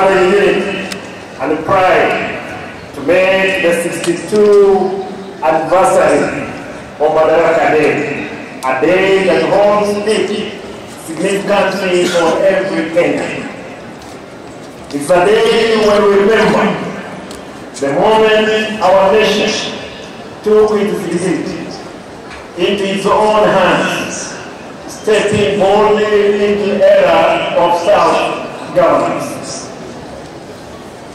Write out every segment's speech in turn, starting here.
unity and pride to make the 62nd anniversary of Madaraka Day, a day that holds deep significantly for every Kenyan. It's a day when we remember the moment our nation took its lead into its own hands, stepping boldly into the era of self-governance.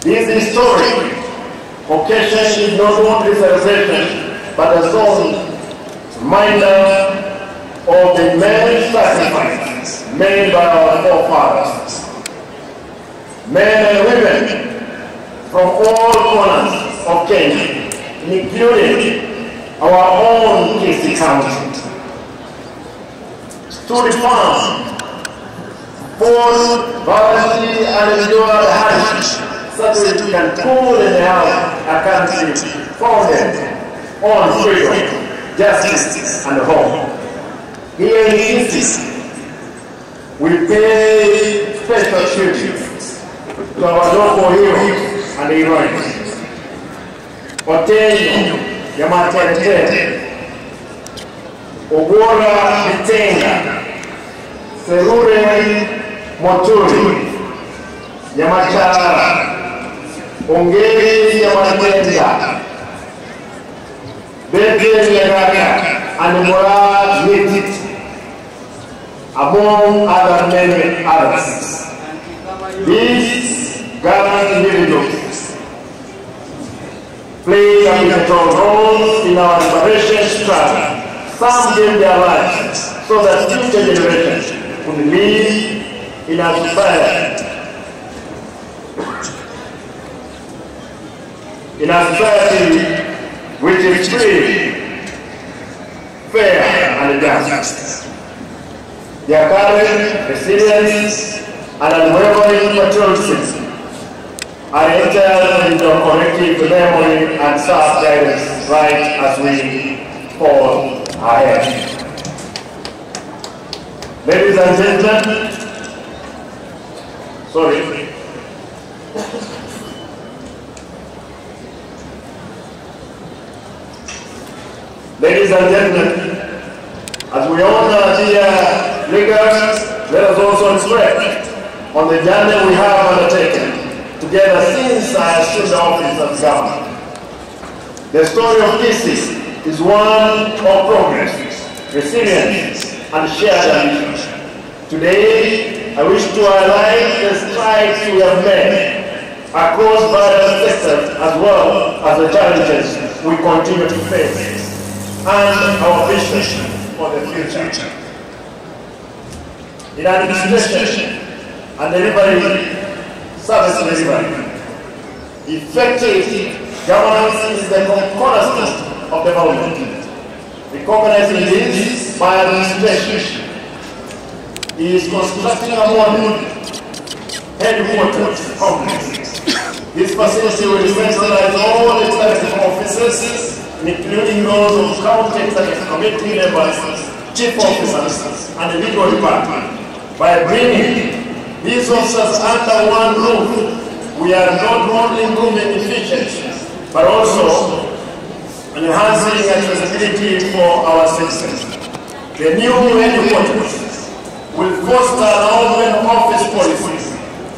This historic occasion is not only a celebration, but a solemn reminder of the immense sacrifices made by our forefathers. Men and women from all corners of Kenya, including our own Kisii County, stood firm, fought valiantly and endured hardship, so that we can truly have a country founded on freedom, justice, and hope. Here in Kisii, we pay special tribute to our local heroes and heroines. Otenyo Yamatete, Ogora Bitenga, Serure Moturi, Yamachara, Ongeri Yamatenda, Bebe Yagaka, and Murad Yetit, among other many others. These gallant individuals played a pivotal role in our liberation struggle. Some gave their lives so that future generations would live in a society which is free, fair, and just. Their courage, resilience, and unwavering patriotism are entered into collective memory and serve guidance right as we fall ahead. Ladies and gentlemen, Ladies and gentlemen, as we honor dear leaders, let us also reflect on the journey we have undertaken together since I assumed the office of government. The story of Kisii is one of progress, resilience, and shared ambition. Today, I wish to highlight the strides we have made across various sectors as well as the challenges we continue to face and our vision for the future. In administration and delivery, service delivery, effective governance is the cornerstone of development. Recognizing this by administration is constructing a modern headquarters complex. This facility will centralize all executive offices, including those of county executive committee members, chief officers, and the legal department. By bringing these officers under one roof, we are not only improving efficiency, but also enhancing accessibility for our citizens. The new headquarters will foster an open office policy,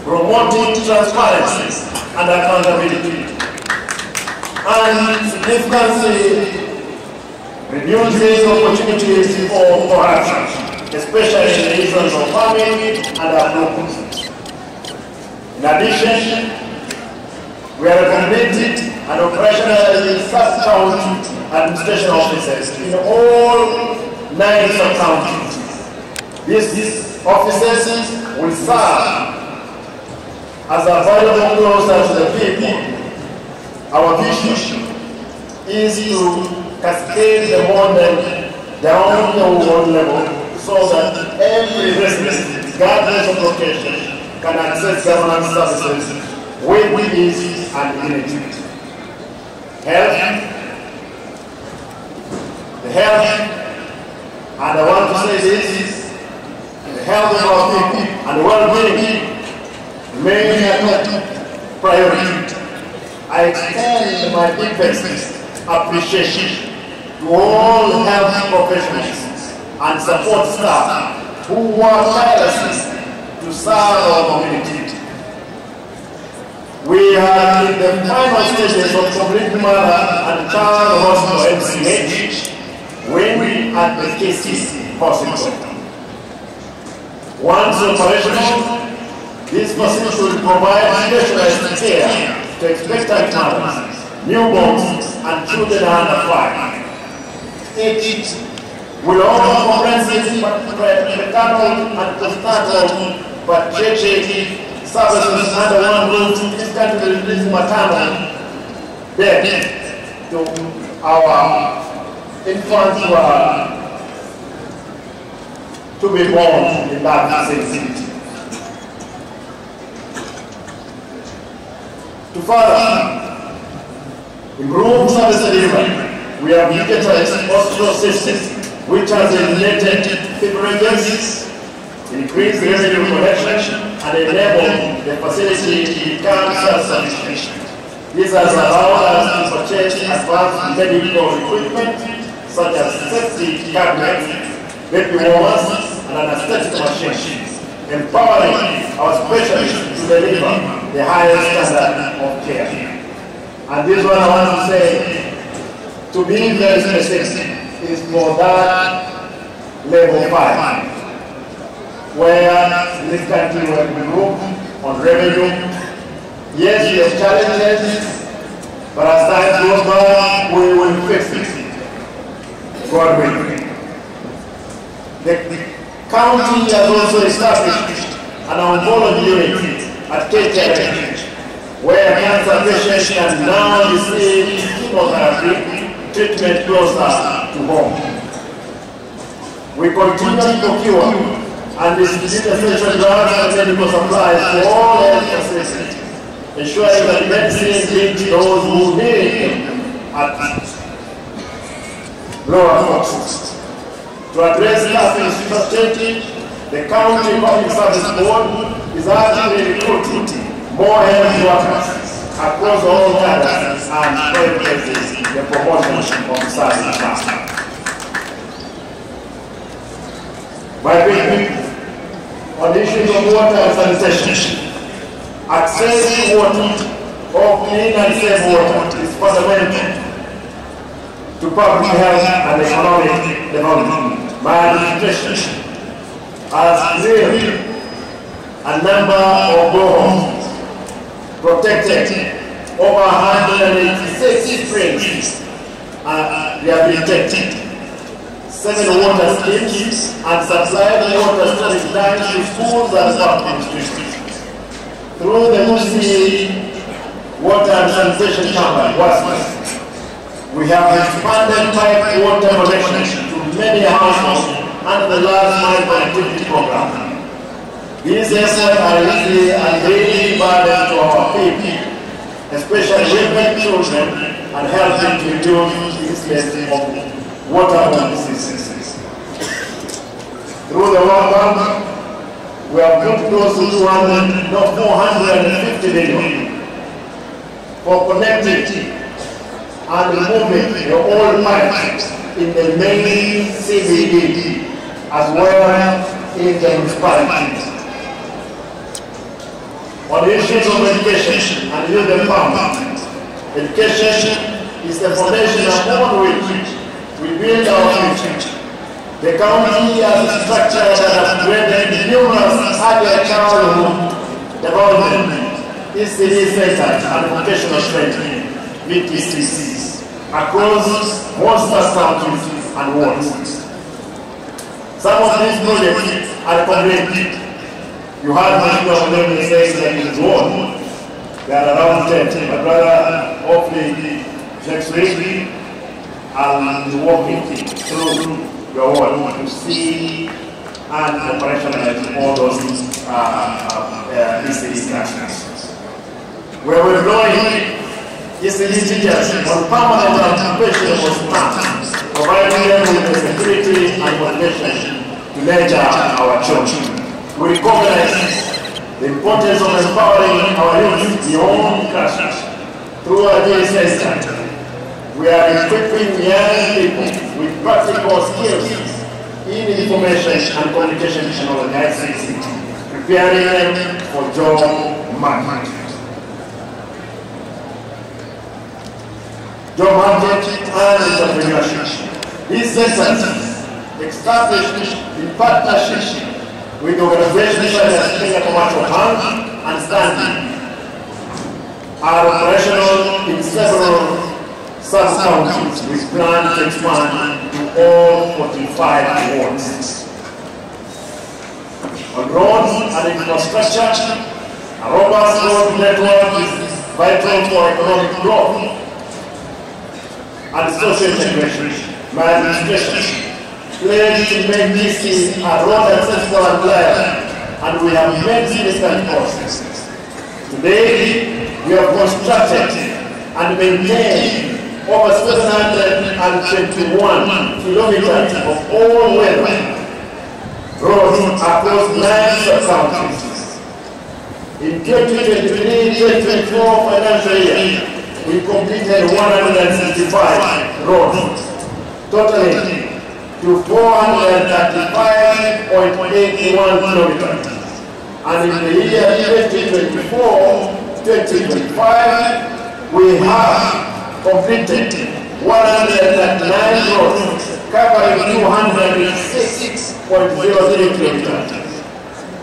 promoting transparency and accountability, and significantly reducing opportunities for corruption, especially in the issues of farming and approvals. In addition, we are completing and operationalizing sub-county administration offices in all 9 sub-counties. These offices will serve as a valuable closer to the people. Our vision is to cascade the model down the world level so that every resident, regardless of location, can access government services with ease and dignity. The health, and I want to say this, the health of our people and well-being remain at priority. I extend my deepest appreciation to all health professionals and support staff who work tirelessly to serve our community. We are in the final stages of completing Mother and Child Hospital MCH when at the KCC Hospital. Once operational, this facility will provide specialized care to expectant mothers, newborns, and children under 5. It will offer comprehensive maternal and postnatal pediatric services under one roof, significantly reducing maternal death to our infants who are to be born in that facility. To further improve service delivery, we have digitized hospital systems which has eliminated privileges, increased revenue collection, and enabled the facility to become self-sufficient. This has allowed us to purchase advanced medical equipment such as safety cabinets, baby warmers, and anesthetic machines, empowering our specialists to deliver the highest standard of care. And this one I want to say, to be very specific, is for that level 5, where this country will improve on revenue. Yes, we have challenges, but as time goes by, we will fix it. God willing. The county has also established an oncology unit at KTRH, where cancer patients can now receive chemotherapy treatment closer to home. We continue to procure and distribute essential drugs and medical supplies to all health facilities, ensuring that medicine reaches those who need them at lower costs. To address staffing shortage, the County Public Service Board is actively recruiting more health workers across all cadres and prioritizes the promotion of service staff. By bringing on the issues of water and sanitation, access to water, or clean and safe water, is fundamental to public health and economic development. Malnutrition has cleared a number of boreholes, protected over 186 springs, and rehabilitated 7 water schemes, and supplied water storage tanks to schools and public institutions. Through the Musi Water and Sanitation Company, we have expanded pipe water connection to many households under the last mile connectivity program. These efforts are easily and daily burden to our people, especially women, children, and helping to reduce the incidence of waterborne diseases. Through the World Bank, we have put close to 450 million for connectivity and removing the old pipes in the main CBD as well in the municipalities. On the issues of education and youth empowerment, education is the foundation upon which we build our future. The county has structured and upgraded numerous early childhood development, ECD centers and vocational training, VTCCs, across most counties and wards. Some of these projects are completed. You heard Mr. William saying that in his ward, there are around 10. My brother, hopefully next week, I'll be walking through your ward to see and operationalize all those ECD classes. Where we're going, ECD teachers on permanent occupation was planned, providing them with the security and motivation to nurture our children. We recognize the importance of empowering our youth beyond Through our DSS Center, we are equipping young people with practical skills in information and communication technology (ICT), preparing them for job market. Job market and entrepreneurship. These centers, established in partnership with organizations such as Kenya Commercial Bank and Stanley, are operational in several sub-counties with plans to expand to all 45 wards. On roads and infrastructure, a robust road network is vital for economic growth and social integration. My administration pledged to make this a road accessible and reliable, and we have made significant progress. Today, we have constructed and maintained over 721 kilometers of all-weather roads across 9 sub-counties. In 2023-2024 financial year, we completed 165 roads, totaling to 435.81 kilometers. And in the year 2024-2025, we have completed 139 roads, covering 206.03 kilometers.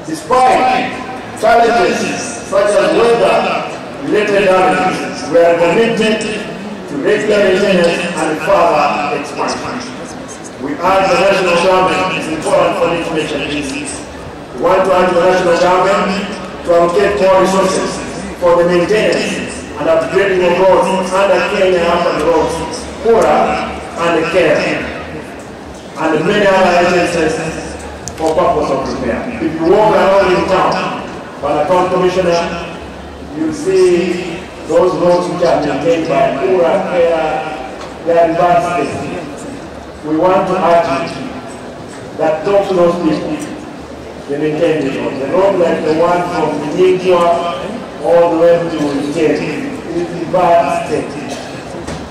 Despite challenges such as weather-related damages, we are committed to regular maintenance and further expansion. We urge the national government, it's important for information. We want to urge the national government to allocate more resources for the maintenance and upgrading of roads under Kenya Urban Roads, KURA, and CARE, and many other agencies for purpose of repair. If you walk around in town, by the town commissioner, you see those roads which are maintained by KURA, CARE, they are in bad state. We want to urge you that talk to those people, they maintain the road. The road like the one from Nigwa all the way to Ikeri is in bad state,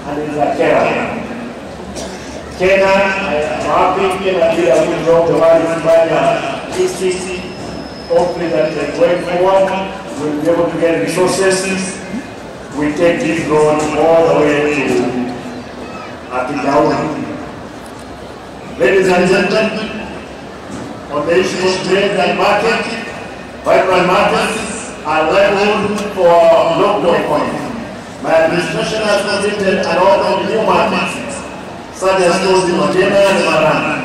and it's a Kenya. Kenya, I am happy Kenya did a good job. The one is by ECC. Hopefully that going forward, we'll be able to get resources. We take this road all the way to Atijauri. Ladies and gentlemen, on the issue of trade and market, vibrant markets are livelihood for local economy. My administration has completed an order of new markets, such as those in Odena and Marana,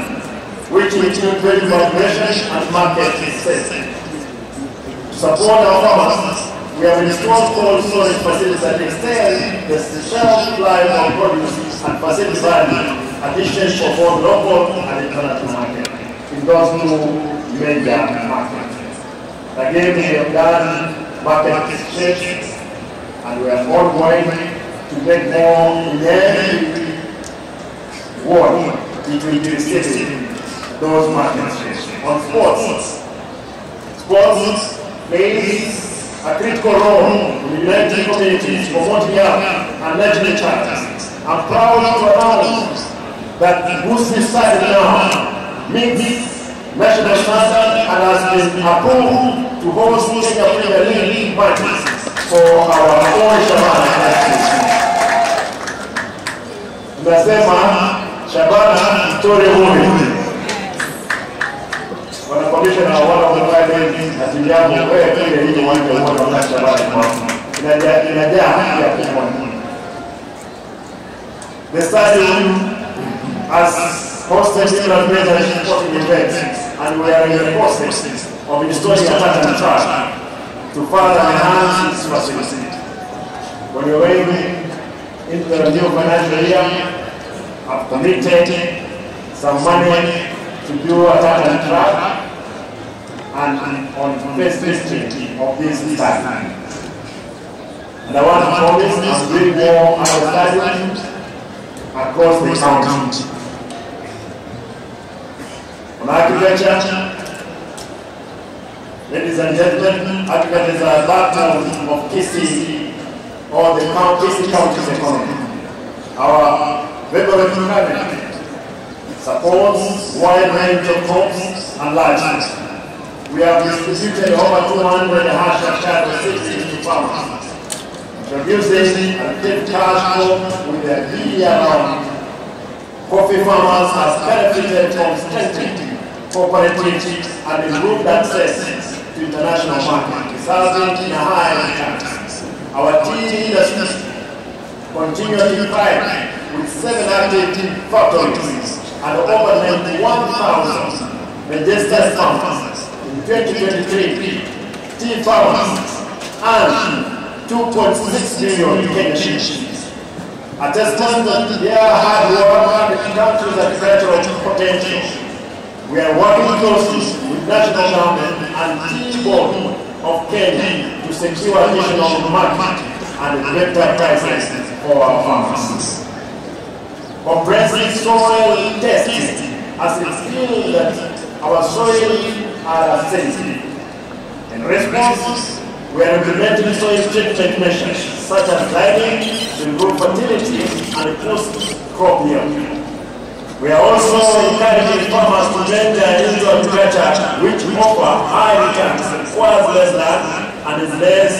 which include trade migration and market access. To support our farmers, we have installed cold storage facilities that extend the shelf life of produce and facility value, additions for both local and international market in those two major markets. Again, we have done market exchange, and we are all going to make more in every ward. It will be receiving those markets. On sports plays a critical role in uniting communities, promoting health and nurturing charities. I'm proud to announce that Busi started now meets national standard and has been approved to host Kenya Premier League matches for our own Shabana FC. Tunasema Shabana Victoria Women. Wana commissioner wa wana mwanadamu na timu yangu wewe kile hili uwanja uone wa Shabana kwa. Inajaa ya kumwona. The stadium has hosted several major sporting events, and we are in the process of installing a pattern track to further enhance its facility. When we're going into the new financial year, I've committed some money to do a pattern track and on first district of this time. And I want to promise I'm doing more other stadiums across the county. On agriculture, ladies and gentlemen, agriculture is a backbone of Kisii or the county's economy. Our Federal cabinet supports a wide range of crops and livestock. We have distributed over 200 cattle subsidies to farmers, introducing active cash flow with a year-round. Coffee farmers have benefited from strengthening cooperatives and improved access to international markets, resulting in a high returns. Our tea industry continually thrive with 7 active factories and over 91,000 registered farmers. In 2023, tea farmers earned 2.6 million Kenyan shillings, a testament to their hard work and the country's agricultural potential. We are working closely with national government and Tea Board of Kenya to secure additional market and better prices for our farmers. Comprehensive soil testing has revealed that our soil are acidic. In response, we are implementing soil treatment measures such as drying to improve fertility and post-crop yield. We are also encouraging farmers to enter into agriculture which offer high returns, requires less land, and is less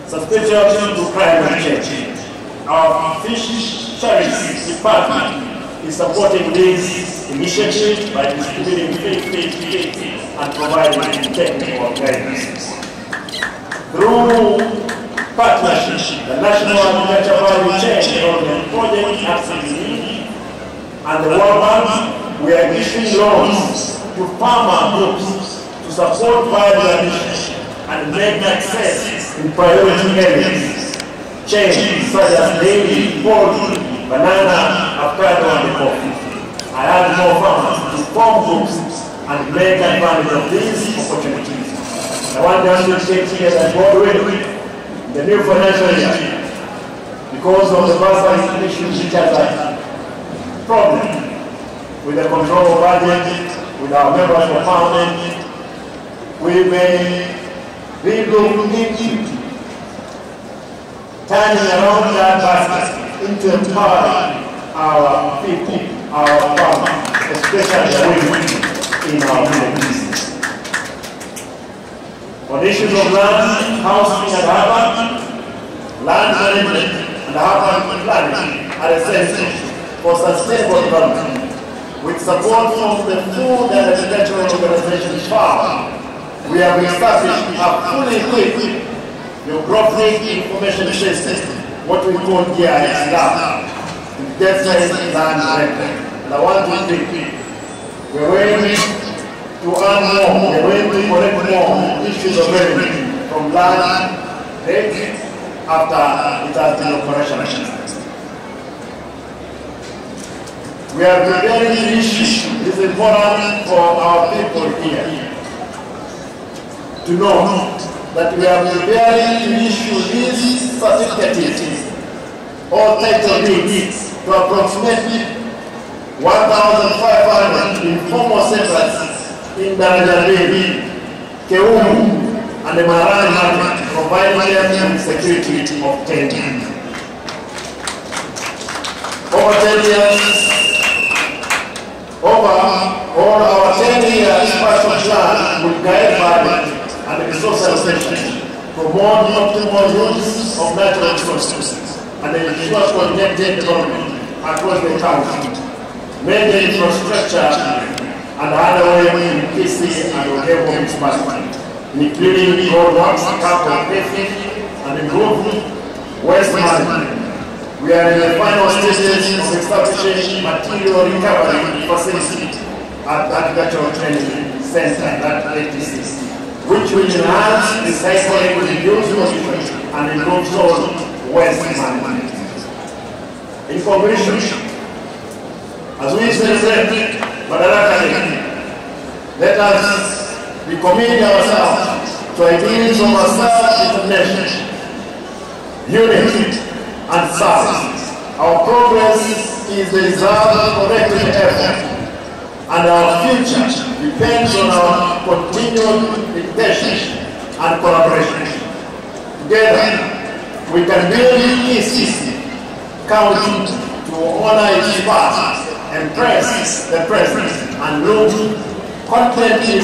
susceptible to climate change. Our fisheries department is supporting this initiative by distributing free kits and providing technical guidance. Through partnership, the National Agriculture Value Chain Development Project (NAVCD) and the World Bank, we are issuing loans to farmer groups to support value addition and make access in priority areas, chains such as dairy, poultry, banana, avocado, and coffee. I urge more farmers to form groups and make advantage of these opportunities. I want us to take here that God will, the new financial year, because of the bursary issues which has a problem with the control of budget, with our members of parliament, we may relook into turning around that basket into empowering our people, our farmers, especially the women in our villages. On issues of land, housing and urban, land management and urban planning are essential for sustainable development. With support from the Food and Agricultural Organization FAO, we have established a fully equipped geographic information system, what we call GIS lab, with definite land record. And I want to think, we're going to earn more, we're going to collect more issues of revenue from land rate after it has been operationalized. We are preparing the issue. It is important for our people here to know that we are preparing to issue these certificates or title deeds to approximately 1,500 informal settlers in Darajabili, Keumu, and the Marani market, providing them with security of 10 years. Over 10 years, over our 10-year expansion plan will guide budget and resource allocation, promote optimal use of natural resources, and ensure coordinated development across the country, major infrastructure and highway in KC and Ogevo municipality, including roadworks, capital paving, and improved waste management. We are in the final stages of establishing material recovery facility at the Agricultural Training Center, that ATC, which will enhance recycling, reduce pollution, and improve soil waste management. In conclusion, as we celebrate Madaraka Day, let us be committed ourselves to ideals of our self-determination, unity, and service. Our progress is the result of collective effort, and our future depends on our continued dedication and collaboration. Together, we can build EAC County to honor its past, embrace the present, and look confidently